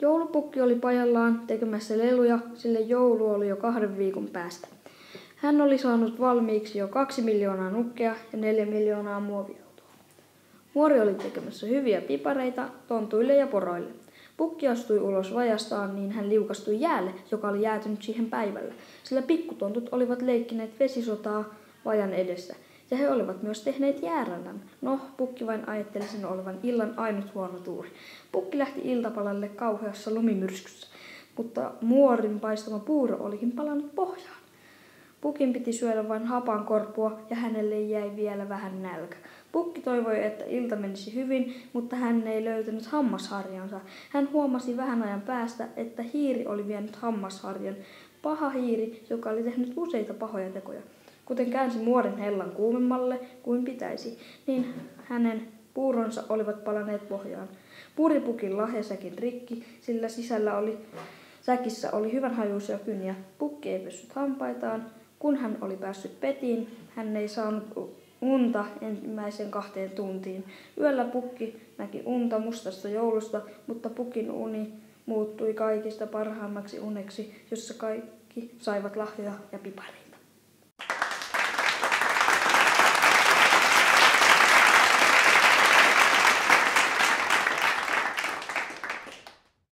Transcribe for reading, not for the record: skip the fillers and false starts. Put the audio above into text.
Joulupukki oli pajallaan tekemässä leluja, sillä joulu oli jo 2 viikon päästä. Hän oli saanut valmiiksi jo 2 miljoonaa nukkea ja 4 miljoonaa muoviautoa. Muori oli tekemässä hyviä pipareita tontuille ja poroille. Pukki astui ulos vajastaan, niin hän liukastui jäälle, joka oli jäätynyt siihen päivällä, sillä pikkutontut olivat leikkineet vesisotaa vajan edessä. Ja he olivat myös tehneet jäärannan. No, Pukki vain ajatteli sen olevan illan ainut huono tuuri. Pukki lähti iltapalalle kauheassa lumimyrskyssä, mutta muorin paistama puuro olikin palannut pohjaan. Pukin piti syödä vain hapankorppua ja hänelle jäi vielä vähän nälkä. Pukki toivoi, että ilta menisi hyvin, mutta hän ei löytänyt hammasharjansa. Hän huomasi vähän ajan päästä, että hiiri oli vienyt hammasharjan. Paha hiiri, joka oli tehnyt useita pahoja tekoja. Kuten käänsi muorin hellan kuumemmalle kuin pitäisi, niin hänen puuronsa olivat palaneet pohjaan. Puri Pukin lahjasäkin rikki, sillä säkissä oli hyvän hajuisia kyniä. Pukki ei pessyt hampaitaan. Kun hän oli päässyt petiin, hän ei saanut unta ensimmäiseen 2 tuntiin. Yöllä Pukki näki unta mustasta joulusta, mutta Pukin uni muuttui kaikista parhaimmaksi uneksi, jossa kaikki saivat lahjoja ja pipareita.